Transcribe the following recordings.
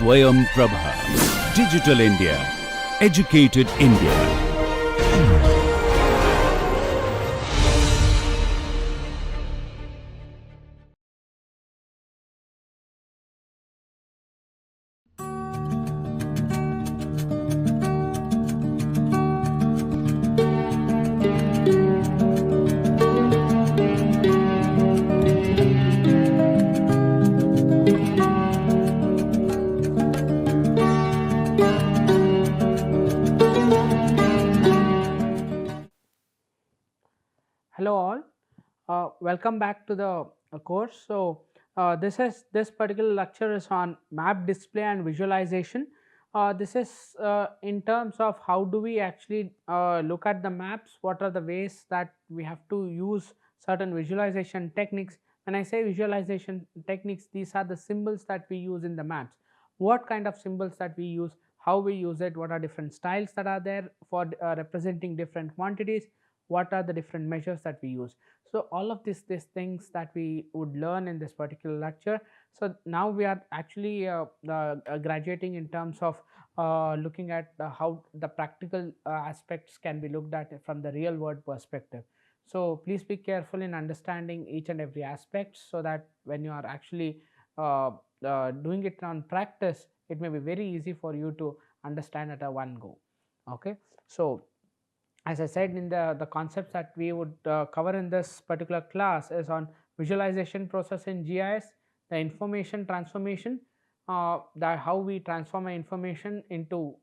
Swayam Prabha. Digital India. Educated India. Hello all, welcome back to the course. So this particular lecture is on map display and visualization. This is in terms of how do we actually look at the maps, what are the ways that we have to use certain visualization techniques. When I say visualization techniques, these are the symbols that we use in the maps. What kind of symbols that we use, how we use it, what are different styles that are there for representing different quantities, what are the different measures that we use. So all of these things that we would learn in this particular lecture. So now we are actually graduating in terms of looking at how the practical aspects can be looked at from the real world perspective. So please be careful in understanding each and every aspect, so that when you are actually doing it on practice, it may be very easy for you to understand at a one go. Okay, so as I said, in the concepts that we would cover in this particular class is on visualization process in GIS, the information transformation, how we transform information into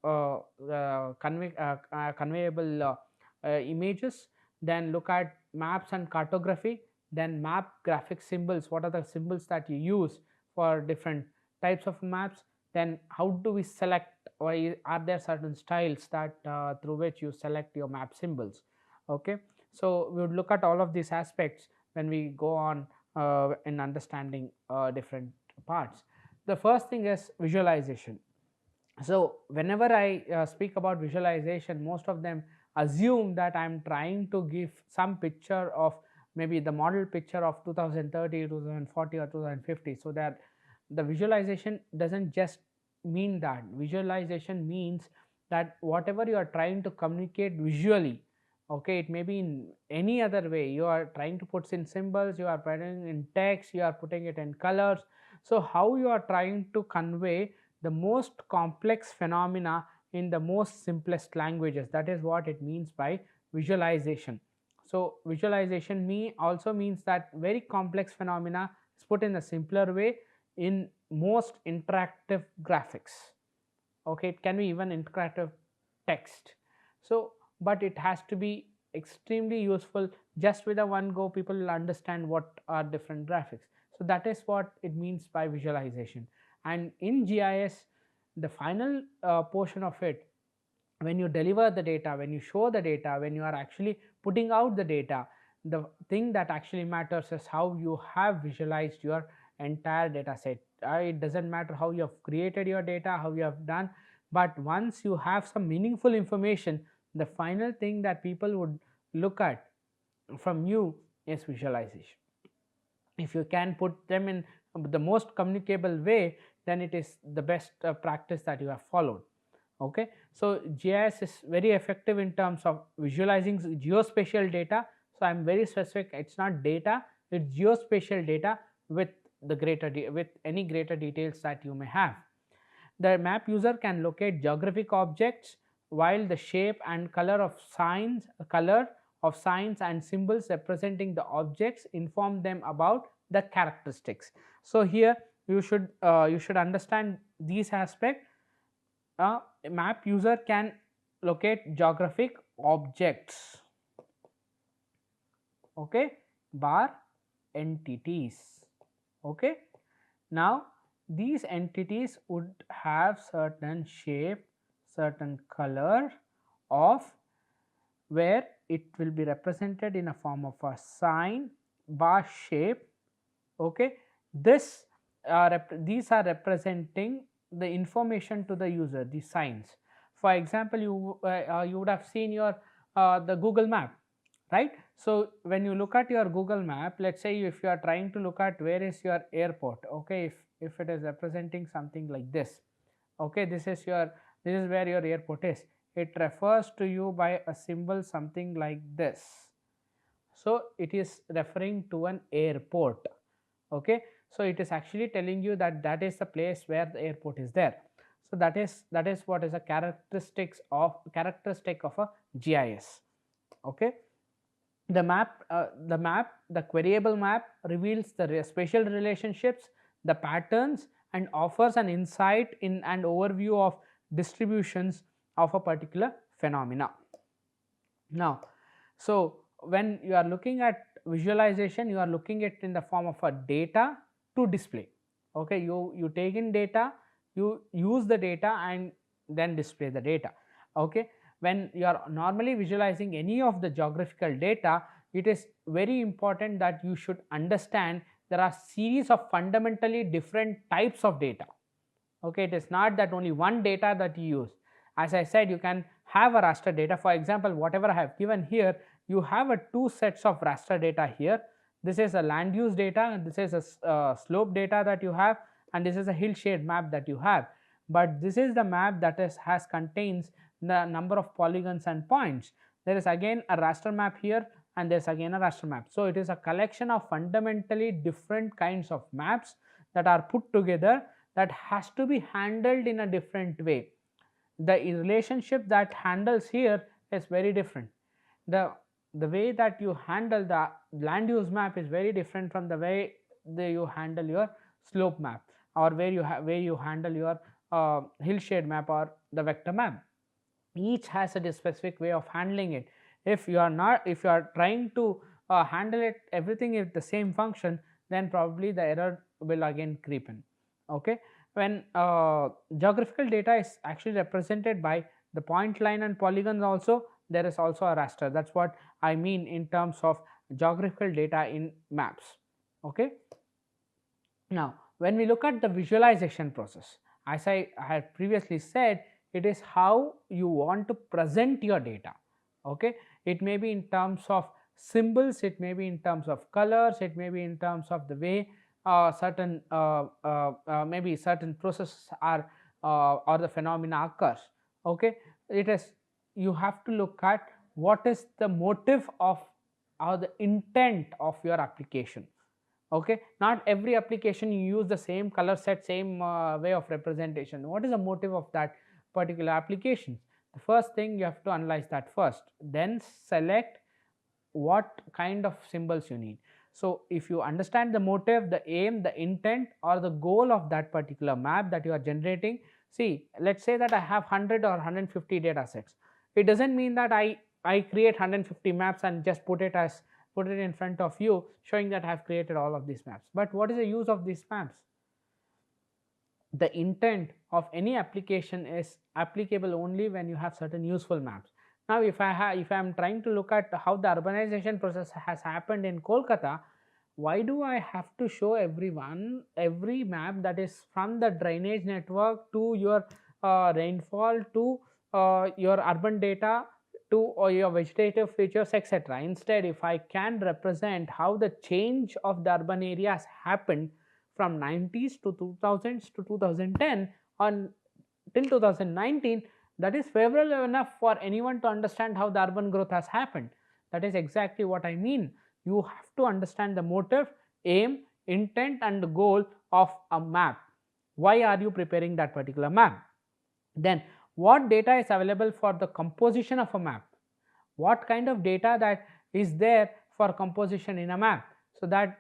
conveyable images, then look at maps and cartography, then map graphic symbols, what are the symbols that you use for different types of maps, then how do we select, or are there certain styles that through which you select your map symbols. Okay, so we would look at all of these aspects when we go on in understanding different parts. The first thing is visualization. So whenever I speak about visualization, most of them assume that I am trying to give some picture of maybe the model picture of 2030, 2040 or 2050, so that the visualization doesn't just mean that. Visualization means that whatever you are trying to communicate visually, okay, it may be in any other way, you are trying to put in symbols, you are putting in text, you are putting it in colors. So how you are trying to convey the most complex phenomena in the most simplest languages, that is what it means by visualization. So visualization also means that very complex phenomena is put in a simpler way in most interactive graphics. Okay, it can be even interactive text. So but it has to be extremely useful. Just with a one go, people will understand what are different graphics. So that is what it means by visualization. And in GIS, the final portion of it, when you deliver the data, when you show the data, when you are actually putting out the data, the thing that actually matters is how you have visualized your entire data set. It doesn't matter how you have created your data, how you have done, but once you have some meaningful information, the final thing that people would look at from you is visualization. If you can put them in the most communicable way, then it is the best practice that you have followed. Okay, so GIS is very effective in terms of visualizing geospatial data. So I am very specific, it's not data, it's geospatial data with with any greater details that you may have. The map user can locate geographic objects, while the shape and color of signs and symbols representing the objects inform them about the characteristics. So here you should understand these aspects. A map user can locate geographic objects, okay, bar entities. Okay, now these entities would have certain shape, certain color of, where it will be represented in a form of a sign, bar shape. Okay, these are representing the information to the user, the signs. For example, you would have seen your the Google map, right? So when you look at your Google map, let's say if you are trying to look at where is your airport, okay, if it is representing something like this, Okay, this is where your airport is. It refers to you by a symbol something like this. So it is referring to an airport. Okay, so it is actually telling you that that is the place where the airport is there. So that is what is a characteristic of a GIS. Okay, the queryable map reveals the spatial relationships, the patterns, and offers an insight in and overview of distributions of a particular phenomena. Now, so when you are looking at visualization, you are looking at in the form of a data to display. Okay, you take in data, you use the data and then display the data. Okay, when you are normally visualizing any of the geographical data, it is very important that you should understand there are series of fundamentally different types of data. Okay, it is not that only one data that you use. As I said, you can have a raster data. For example, whatever I have given here, you have a two sets of raster data here. This is a land use data, and this is a slope data that you have, and this is a hill shade map that you have. But this is the map that has contains the number of polygons and points. There is again a raster map here, and there is again a raster map. So it is a collection of fundamentally different kinds of maps that are put together, that has to be handled in a different way. The relationship that handles here is very different. The way that you handle the land use map is very different from the way you handle your slope map, or where you handle your hill shade map or the vector map. Each has a specific way of handling it. If you are trying to handle it everything with the same function, then probably the error will again creep in. Okay, when geographical data is actually represented by the point line and polygons, also there is also a raster. That's what I mean in terms of geographical data in maps. Okay, now when we look at the visualization process, as I had previously said, it is how you want to present your data. Okay, it may be in terms of symbols, it may be in terms of colors, it may be in terms of the way maybe certain processes are or the phenomena occurs. Okay, it is, you have to look at what is the motive of or the intent of your application. Okay, not every application you use the same color set, same way of representation. What is the motive of that particular application? The first thing you have to analyze that first, then select what kind of symbols you need. So if you understand the motive, the aim, the intent, or the goal of that particular map that you are generating, see, let's say that I have 100 or 150 data sets. It doesn't mean that I create 150 maps and just put it in front of you, showing that I have created all of these maps. But what is the use of these maps? The intent of any application is applicable only when you have certain useful maps. Now, if I am trying to look at how the urbanization process has happened in Kolkata, why do I have to show every map that is from the drainage network to your rainfall to your urban data to your vegetative features, etc. Instead, if I can represent how the change of the urban areas happened from 90s to 2000s to 2010 on till 2019, that is favorable enough for anyone to understand how the urban growth has happened. That is exactly what I mean. You have to understand the motive, aim, intent, and the goal of a map. Why are you preparing that particular map? Then what data is available for the composition of a map? What kind of data that is there for composition in a map? So that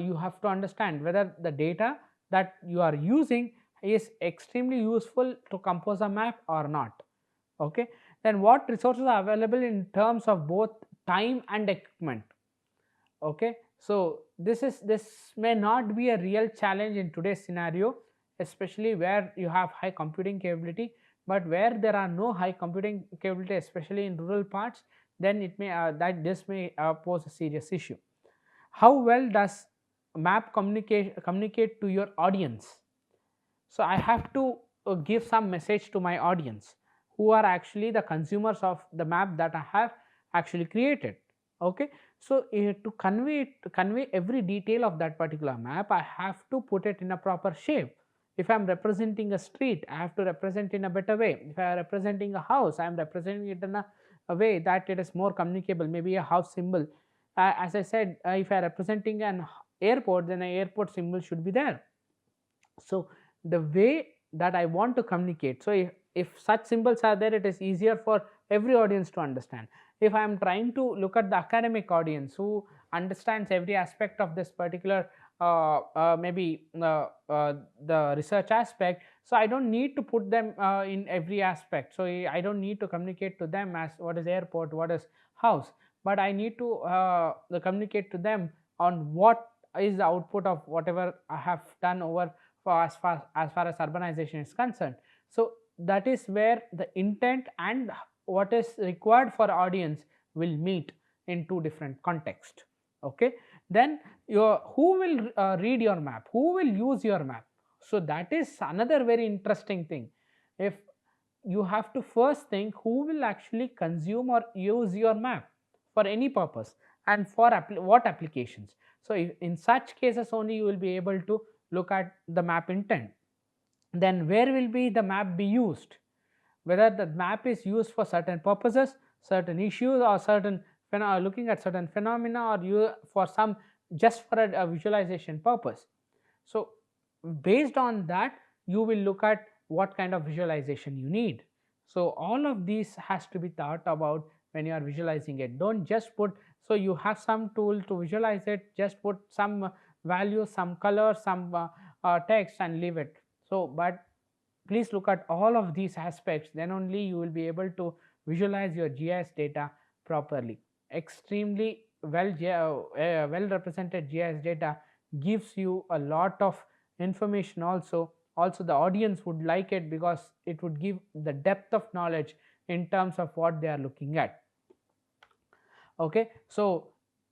you have to understand whether the data that you are using is extremely useful to compose a map or not. Okay, then what resources are available in terms of both time and equipment? Okay, so this may not be a real challenge in today's scenario, especially where you have high computing capability. But where there are no high computing capability, especially in rural parts, then it may this may pose a serious issue. How well does map communicate to your audience? So I have to give some message to my audience, who are actually the consumers of the map that I have actually created. Okay, so to convey every detail of that particular map, I have to put it in a proper shape. If I am representing a street, I have to represent in a better way. If I am representing a house, I am representing it in a way that it is more communicable, maybe a house symbol. As I said, if I am representing an airport, then an airport symbol should be there. So the way that I want to communicate, so if such symbols are there, it is easier for every audience to understand. If I am trying to look at the academic audience who understands every aspect of this particular maybe the research aspect, so I don't need to put them in every aspect. So I don't need to communicate to them as what is airport, what is house, but I need to communicate to them on what is the output of whatever I have done over for as far as urbanization is concerned. So that is where the intent and what is required for audience will meet in two different contexts. Okay, then who will read your map, who will use your map? So that is another very interesting thing. If you have to first think who will actually consume or use your map for any purpose and for what applications. So in such cases only you will be able to look at the map intent. Then where will be the map be used, whether the map is used for certain purposes, certain issues, or certain looking at certain phenomena, or you for some just for a visualization purpose. So based on that you will look at what kind of visualization you need. So all of these has to be thought about when you are visualizing it. Don't just put, so you have some tool to visualize it, just put some values, some colors, some text and leave it. So but please look at all of these aspects, then only you will be able to visualize your GIS data properly. Extremely well represented GIS data gives you a lot of information. Also the audience would like it because it would give the depth of knowledge in terms of what they are looking at. Okay, so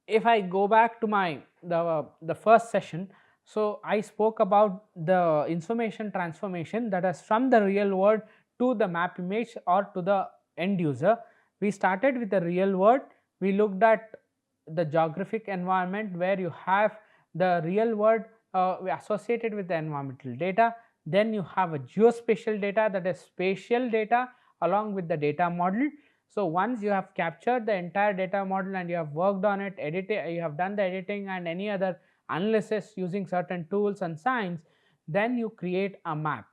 if I go back to my the first session, so I spoke about the information transformation, that is from the real world to the map image or to the end user. We started with the real world. We looked at the geographic environment where you have the real world associated with the environmental data. Then you have a geospatial data, that is spatial data along with the data model. So once you have captured the entire data model and you have worked on it, you have done the editing and any other analysis using certain tools and science, then you create a map.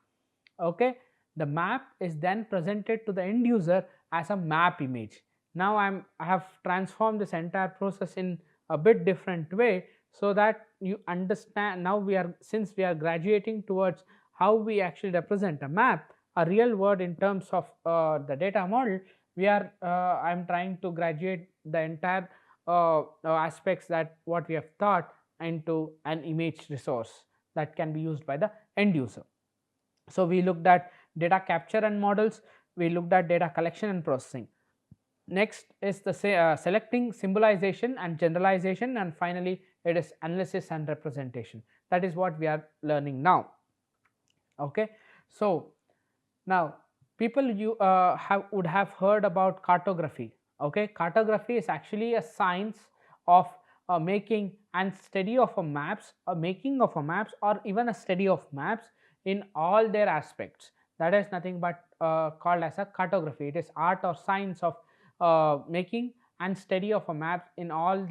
Okay, the map is then presented to the end user as a map image. Now I have transformed this entire process in a bit different way so that you understand. Now since we are graduating towards how we actually represent a map, a real word in terms of the data model, I am trying to graduate the entire aspects that what we have thought into an image resource that can be used by the end user. So we looked at data capture and models, we looked at data collection and processing. Next is the selecting, symbolization and generalization, and finally it is analysis and representation. That is what we are learning now. Okay, so now people would have heard about cartography. Okay, cartography is actually a science of making and study of a maps, or making of a maps, or even a study of maps in all their aspects. That is nothing but called as a cartography. It is art or science of making and study of a map in all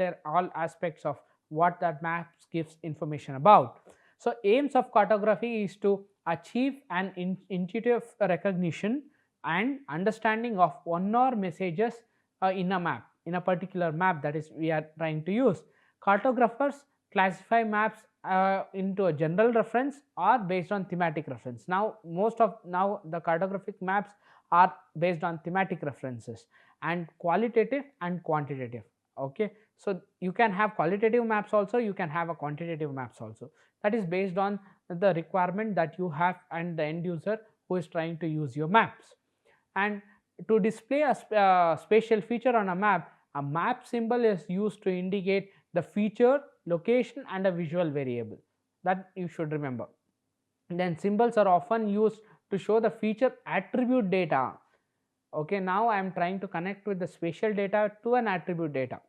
aspects of what that maps gives information about. So aims of cartography is to achieve an intuitive recognition and understanding of one or messages in a map, in a particular map that is we are trying to use. Cartographers classify maps into a general reference or based on thematic reference. Now the cartographic maps are based on thematic references, and qualitative and quantitative. Okay, so you can have qualitative maps also, you can have a quantitative maps also. That is based on the requirement that you have and the end user who is trying to use your maps. And to display a spatial feature on a map symbol is used to indicate the feature, location and a visual variable. That you should remember. And then symbols are often used to show the feature attribute data. Okay, now I am trying to connect with the spatial data to an attribute data.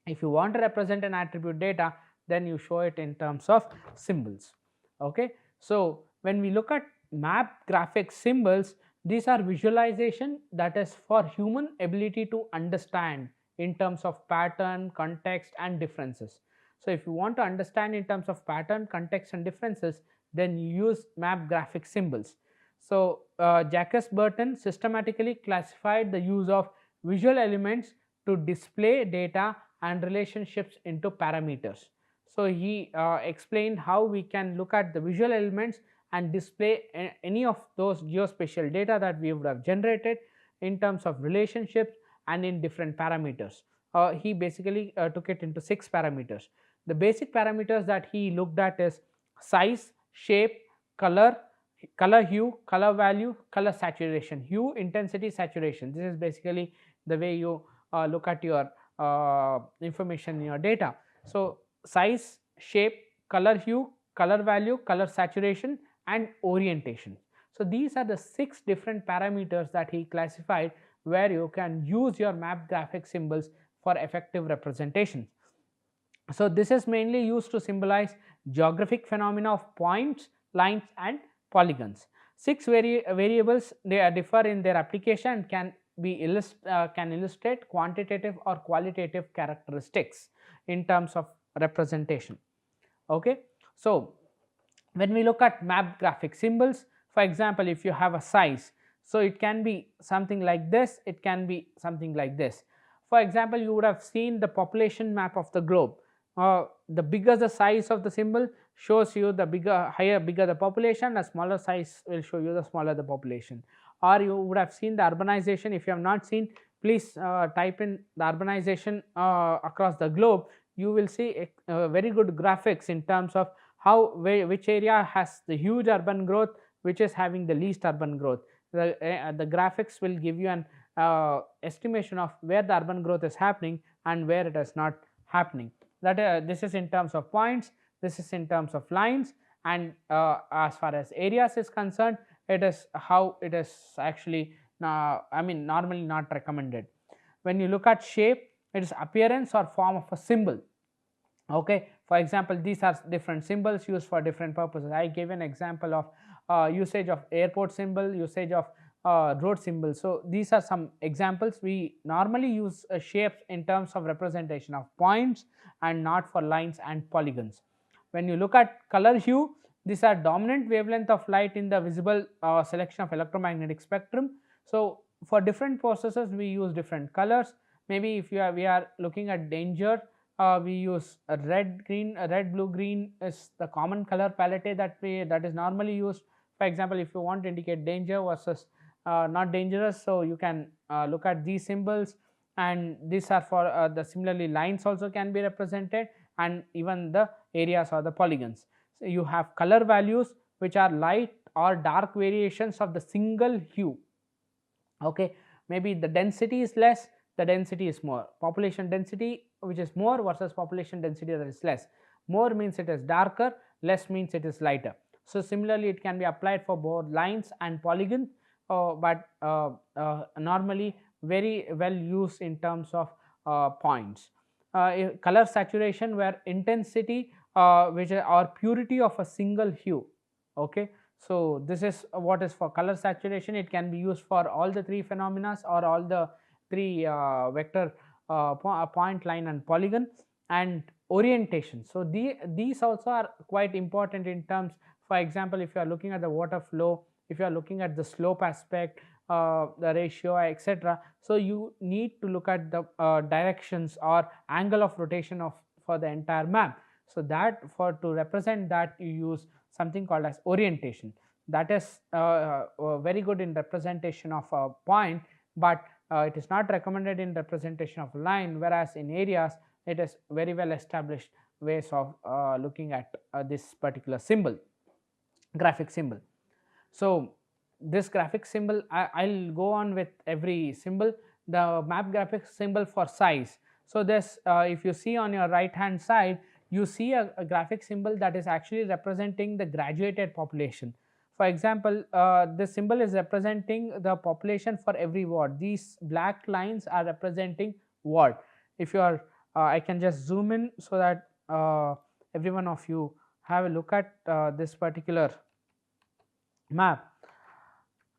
If you want to represent an attribute data, then you show it in terms of symbols. Okay, so when we look at map graphic symbols, these are visualization that is for human ability to understand in terms of pattern, context and differences. So if you want to understand in terms of pattern, context and differences, then you use map graphic symbols. So Jacques Burton systematically classified the use of visual elements to display data and relationships into parameters. So he explained how we can look at the visual elements and display any of those geospatial data that we would have generated in terms of relationships and in different parameters. He basically took it into 6 parameters. The basic parameters that he looked at is size, shape, color, color hue, color value, color saturation. Hue, intensity, saturation. This is basically the way you look at your information in your data. So size, shape, color hue, color value, color saturation and orientation. So these are the 6 different parameters that he classified where you can use your map graphic symbols for effective representation. So this is mainly used to symbolize geographic phenomena of points, lines and polygons. 6 variables, they differ in their application and can illustrate quantitative or qualitative characteristics in terms of representation. Okay. So when we look at map graphic symbols, for example, if you have a size, so it can be something like this, it can be something like this. For example, you would have seen the population map of the globe. The bigger the size of the symbol shows you the bigger the population, a smaller size will show you the smaller the population. Or you would have seen the urbanization. If you have not seen, please type in the urbanization across the globe. You will see very good graphics in terms of how which area has the huge urban growth, which is having the least urban growth. The graphics will give you an estimation of where the urban growth is happening and where it is not happening. That this is in terms of points, this is in terms of lines, and as far as areas is concerned, it is how it is actually normally not recommended. When you look at shape, it is appearance or form of a symbol. Okay, for example, these are different symbols used for different purposes. I gave an example of usage of airport symbol, usage of road symbol. So these are some examples. We normally use shapes in terms of representation of points and not for lines and polygons. When you look at color hue, these are dominant wavelength of light in the visible selection of electromagnetic spectrum. So for different processes we use different colors. Maybe if we are looking at danger, we use a red, green. Red, blue, green is the common color palette that is normally used. For example, if you want to indicate danger versus not dangerous, so you can look at these symbols, and these are for the similarly lines also can be represented, and even the areas or the polygons. So you have color values which are light or dark variations of the single hue. Okay, maybe the density is less, the density is more. Population density which is more versus population density that is less. More means it is darker, less means it is lighter. So similarly it can be applied for both lines and polygon, but normally very well used in terms of points. Color saturation, where intensity which or purity of a single hue. Okay, so this is what is for color saturation. It can be used for all the 3 phenomena or all the 3 vector point, line and polygon. And orientation, so these also are quite important in terms, for example, if you are looking at the water flow, if you are looking at the slope aspect, the ratio, etc. So you need to look at the directions or angle of rotation of for the entire map. So that to represent that, you use something called as orientation. That is very good in representation of a point, but it is not recommended in representation of a line, whereas in areas it is very well established ways of looking at this particular symbol, graphic symbol. So this graphic symbol, I'll go on with every symbol. The map graphic symbol for size. So this if you see on your right hand side, you see a graphic symbol that is actually representing the graduated population. For example, this symbol is representing the population for every ward. These black lines are representing ward. If you are I can just zoom in so that every one of you have a look at this particular map.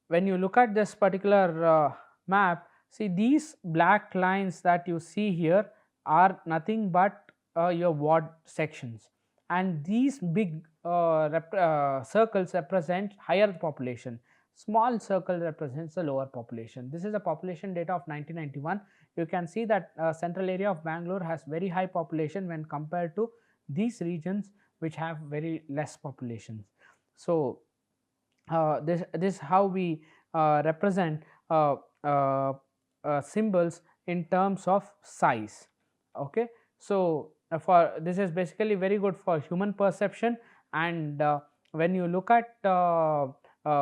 When you look at this particular map, see these black lines that you see here are nothing but your ward sections, and these big circles represent higher population, small circle represents the lower population. This is a population data of 1991. You can see that central area of Bangalore has very high population when compared to these regions which have very less populations. So this is how we represent uh, uh, symbols in terms of size. Okay, so for this is basically very good for human perception, and when you look at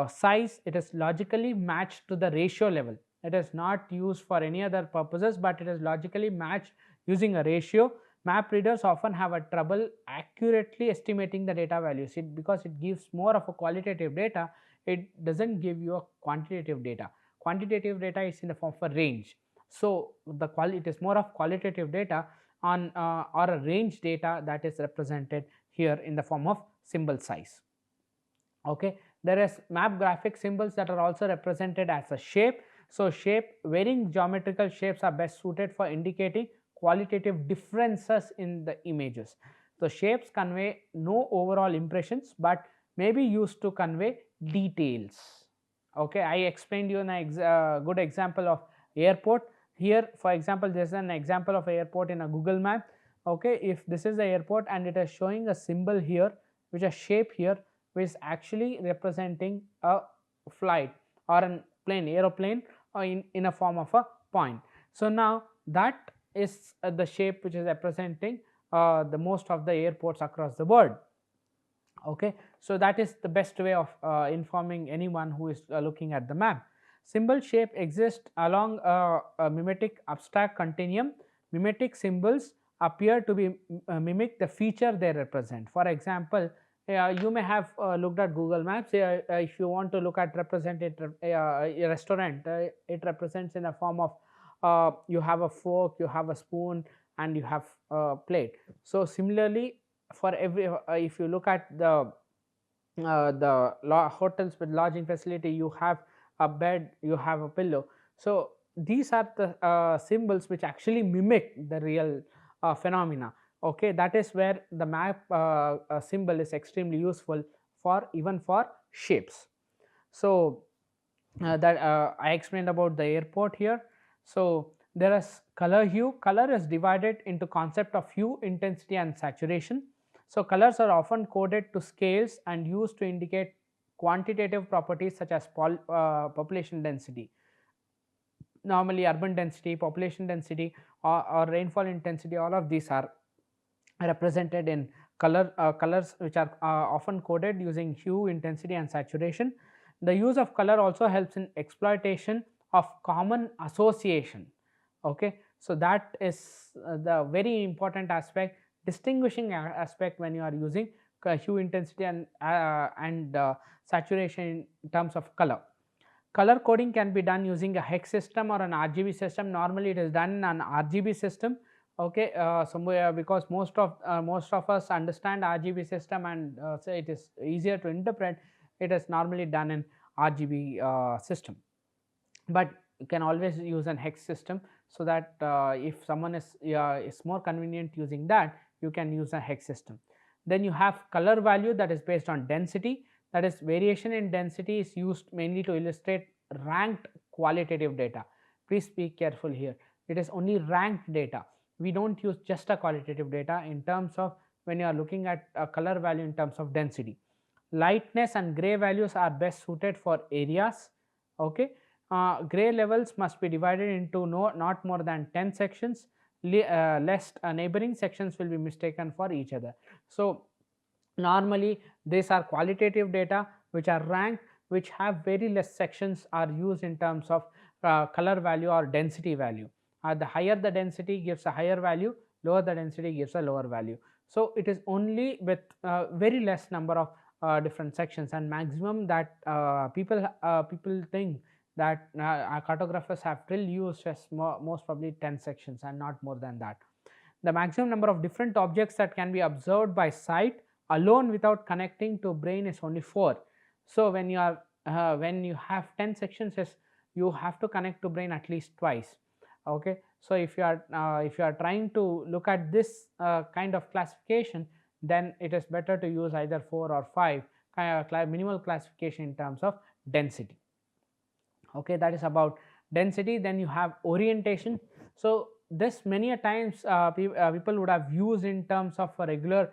size, it is logically matched to the ratio level. It is not used for any other purposes, but it is logically matched using a ratio. Map readers often have a trouble accurately estimating the data values because it gives more of a qualitative data. It doesn't give you a quantitative data. Quantitative data is in the form of a range. So the it is more of qualitative data on or a range data that is represented here in the form of symbol size. Okay, there is map graphic symbols that are also represented as a shape. So varying geometrical shapes are best suited for indicating qualitative differences in the images. So shapes convey no overall impressions but may be used to convey details. Okay, I explained you a good example of airport. Here for example, this is an example of airport in a Google map. Okay, if this is the airport and it is showing a symbol here, which is shape here, which is actually representing a flight or an aeroplane, or in a form of a point. So now that is the shape which is representing the most of the airports across the world. Okay, so that is the best way of informing anyone who is looking at the map. Symbol shape exists along a mimetic abstract continuum. Mimetic symbols appear to be mimic the feature they represent. For example, you may have looked at Google Maps. If you want to look at represented a restaurant, it represents in a form of you have a fork, you have a spoon, and you have a plate. So similarly, for every if you look at the hotels with lodging facility, you have a bed, you have a pillow. So these are the symbols which actually mimic the real phenomena. Okay, that is where the map symbol is extremely useful for even for shapes. So that I explained about the airport here. So there is color hue. Color is divided into concept of hue, intensity and saturation. So colors are often coded to scales and used to indicate quantitative properties such as population density. Normally urban density, population density, or rainfall intensity, all of these are represented in colors which are often coded using hue, intensity and saturation. The use of color also helps in exploitation of common association. Okay, so that is the very important aspect, distinguishing aspect when you are using hue, intensity and saturation in terms of color. Color coding can be done using a hex system or an RGB system. Normally it is done in an RGB system. Okay, somewhere because most of us understand RGB system, and so it is easier to interpret. It is normally done in RGB system, but you can always use an hex system, so that if someone is more convenient using that, you can use a hex system. Then you have color value that is based on density, that is variation in density is used mainly to illustrate ranked qualitative data. Please be careful here, it is only ranked data. We don't use just a qualitative data in terms of when you are looking at a color value in terms of density. Lightness and gray values are best suited for areas. Okay, gray levels must be divided into not more than 10 sections, lest neighboring sections will be mistaken for each other. So normally these are qualitative data which are ranked, which have very less sections, are used in terms of color value or density value. The higher the density gives a higher value, lower the density gives a lower value. So it is only with very less number of different sections, and maximum that people think that cartographers have till used as most probably 10 sections and not more than that. The maximum number of different objects that can be observed by sight alone without connecting to brain is only 4. So when you have 10 sections, yes, you have to connect to brain at least twice. Okay, so if you are trying to look at this kind of classification, then it is better to use either 4 or 5 kind of minimal classification in terms of density. Okay, that is about density. Then you have orientation. So this many a times people would have used in terms of a regular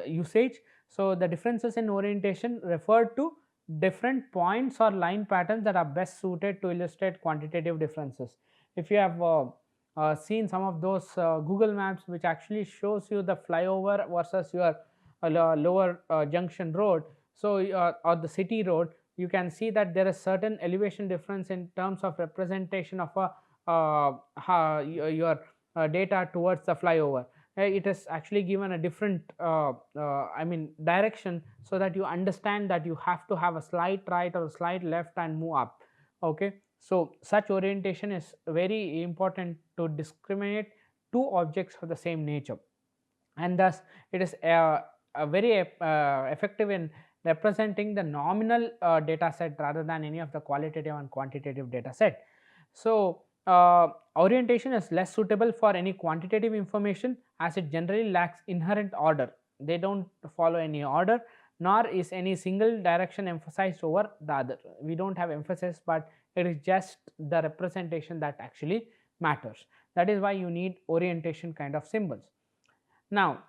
usage. So the differences in orientation refer to different points or line patterns that are best suited to illustrate quantitative differences. If you have seen some of those Google Maps, which actually shows you the flyover versus your lower junction road, so or the city road, you can see that there is certain elevation difference in terms of representation of a your data towards the flyover. It is actually given a different direction, so that you understand that you have to have a slight right or a slight left and move up. Okay, so such orientation is very important to discriminate two objects of the same nature, and thus it is very effective in representing the nominal data set rather than any of the qualitative and quantitative data set. So orientation is less suitable for any quantitative information, as it generally lacks inherent order. They don't follow any order, nor is any single direction emphasized over the other. We don't have emphasis, but it is just the representation that actually matters. That is why you need orientation kind of symbols. Now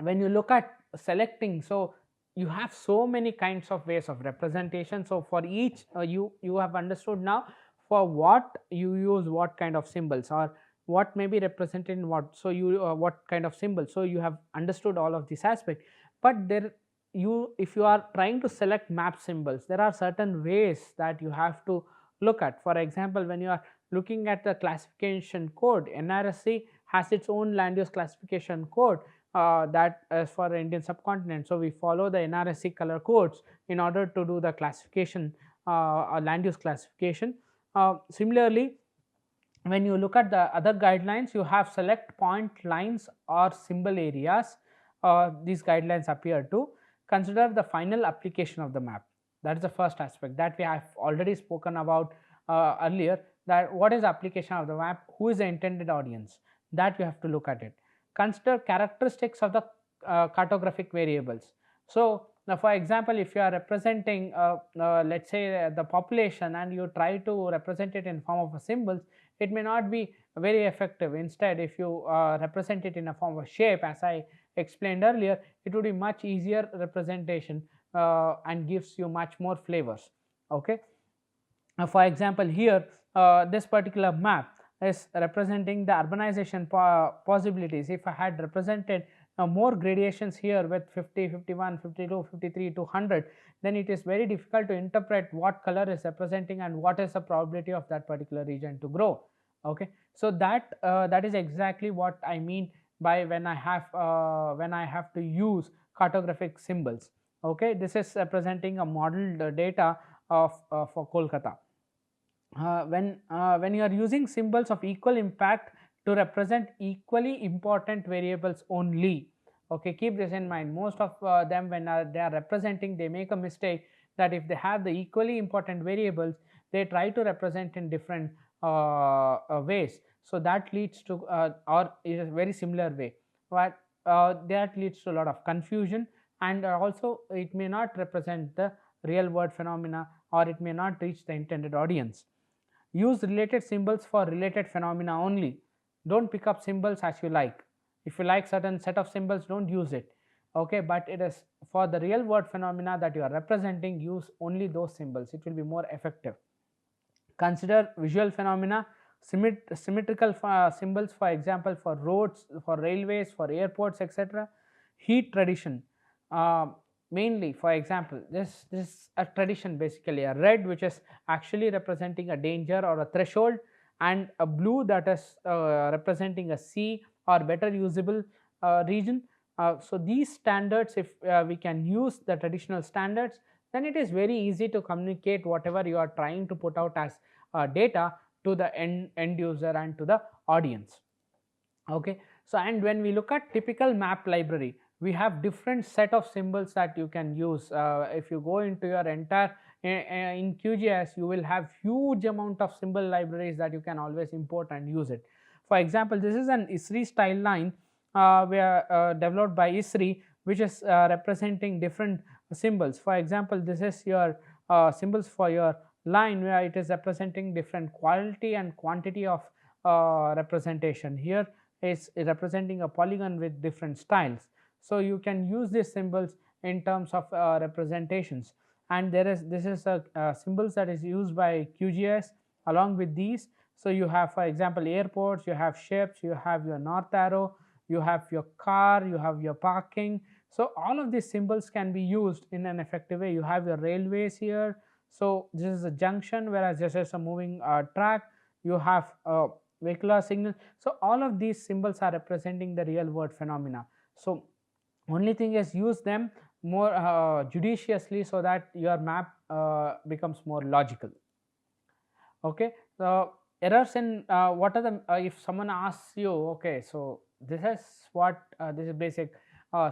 when you look at selecting, so you have so many kinds of ways of representation. So for each you have understood now for what you use what kind of symbols, or what may be represented in what, so you what kind of symbols. So you have understood all of this aspect, but there you if you are trying to select map symbols, there are certain ways that you have to look at. For example, when you are looking at the classification code, NRSC has its own land use classification code that is for the Indian subcontinent. So we follow the NRSC color codes in order to do the classification, land use classification. Similarly, when you look at the other guidelines, you have select point lines or symbol areas. These guidelines appear to consider the final application of the map. That is the first aspect that we have already spoken about earlier, that what is the application of the map, who is the intended audience, that you have to look at it. Consider characteristics of the cartographic variables. So now for example, if you are representing let's say the population, and you try to represent it in form of a symbols, it may not be very effective. Instead, if you represent it in a form of shape, as I explained earlier, it would be much easier representation and gives you much more flavors. Okay, for example, here this particular map is representing the urbanization possibilities. If I had represented more gradations here with 50, 51, 52, 53 to 100, then it is very difficult to interpret what color is representing and what is the probability of that particular region to grow. Okay, so that is exactly what I mean by when I have to use cartographic symbols. Okay, this is representing a modeled data of for Kolkata. When you are using symbols of equal impact to represent equally important variables only. Okay, keep this in mind. Most of them, when they are representing, they make a mistake that if they have the equally important variables, they try to represent in different ways. So that leads to or is a very similar way, but that leads to a lot of confusion, and also it may not represent the real world phenomena, or it may not reach the intended audience. Use related symbols for related phenomena only. Don't pick up symbols as you like. If you like certain set of symbols, don't use it. Okay, but it is for the real world phenomena that you are representing, use only those symbols. It will be more effective. Consider visual phenomena, symmetrical symbols, for example, for roads, for railways, for airports, etc. Heat tradition. Mainly, for example, this is a tradition, basically a red which is actually representing a danger or a threshold, and a blue that is representing a sea or better usable region. So these standards, if we can use the traditional standards, then it is very easy to communicate whatever you are trying to put out as data to the end user and to the audience. Okay, so and when we look at typical map library, we have different set of symbols that you can use. If you go into your entire in QGIS, you will have huge amount of symbol libraries that you can always import and use it. For example, this is an ISRI style line developed by ISRI, which is representing different symbols. For example, this is your symbols for your line, where it is representing different quality and quantity of representation. Here is representing a polygon with different styles. So you can use these symbols in terms of representations. And this is a symbols that is used by QGIS along with these. So you have, for example, airports, you have ships, you have your north arrow, you have your car, you have your parking. So all of these symbols can be used in an effective way. You have your railways here. So this is a junction, whereas this is a moving track. You have vehicular signal. So all of these symbols are representing the real world phenomena. So only thing is, use them more judiciously, so that your map becomes more logical. Okay, so errors in what are the if someone asks you, okay, so this is what this is basic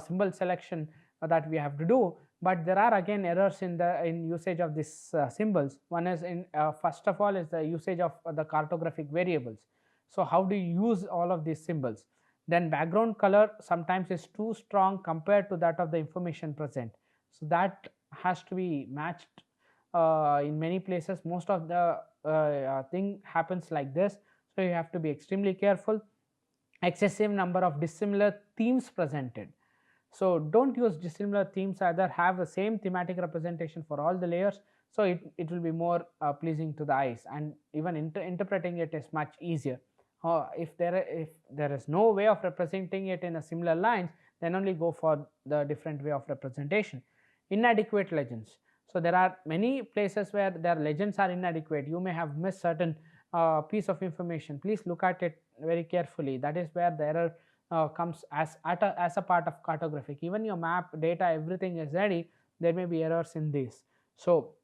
symbol selection that we have to do, but there are again errors in the usage of these symbols. One is in first of all is the usage of the cartographic variables. So how do you use all of these symbols? Then background color sometimes is too strong compared to that of the information present, so that has to be matched. In many places, most of the thing happens like this, so you have to be extremely careful. Excessive number of dissimilar themes presented, so don't use dissimilar themes, either have the same thematic representation for all the layers, so it will be more pleasing to the eyes, and even interpreting it is much easier. If there is no way of representing it in a similar lines, then only go for the different way of representation. Inadequate legends. So there are many places where their legends are inadequate. You may have missed certain piece of information. Please look at it very carefully. That is where the error comes as a part of cartographic. Even your map data, everything is ready, there may be errors in this. So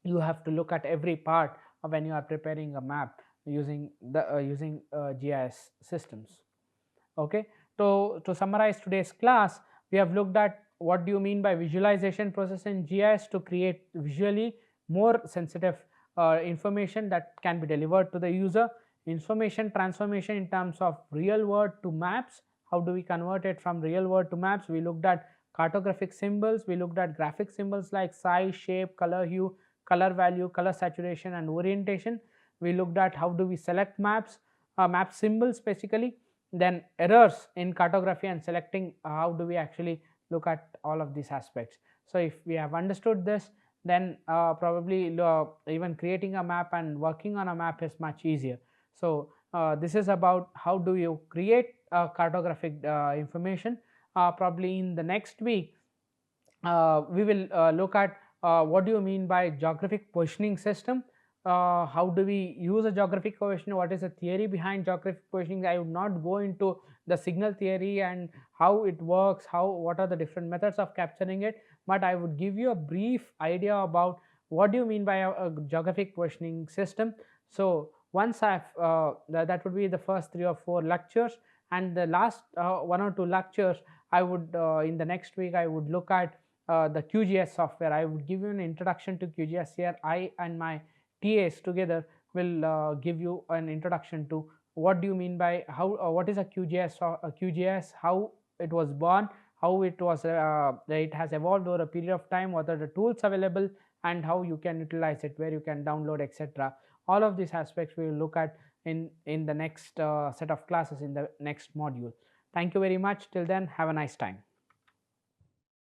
you have to look at every part when you are preparing a map using the GIS systems. Okay, so to summarize today's class, we have looked at what do you mean by visualization process in GIS to create visually more sensitive information that can be delivered to the user. Information transformation in terms of real world to maps. How do we convert it from real world to maps? We looked at cartographic symbols, we looked at graphic symbols like size, shape, color hue, color value, color saturation and orientation. We looked at how do we select maps, map symbols basically. Then errors in cartography and selecting, how do we actually look at all of these aspects. So if we have understood this, then probably even creating a map and working on a map is much easier. So this is about how do you create cartographic information. Probably in the next week we will look at what do you mean by geographic positioning system. How do we use a geographic positioning, what is the theory behind geographic positioning. I would not go into the signal theory and how it works, what are the different methods of capturing it, but I would give you a brief idea about what do you mean by a geographic positioning system. So once I've that would be the first 3 or 4 lectures, and the last 1 or 2 lectures I would in the next week I would look at the QGIS software. I would give you an introduction to QGIS. Here I and my TAs together will give you an introduction to what do you mean by how what is a QGIS, how it was born, how it has evolved over a period of time, what are the tools available, and how you can utilize it, where you can download, etc. All of these aspects we will look at in the next set of classes in the next module. Thank you very much. Till then, have a nice time.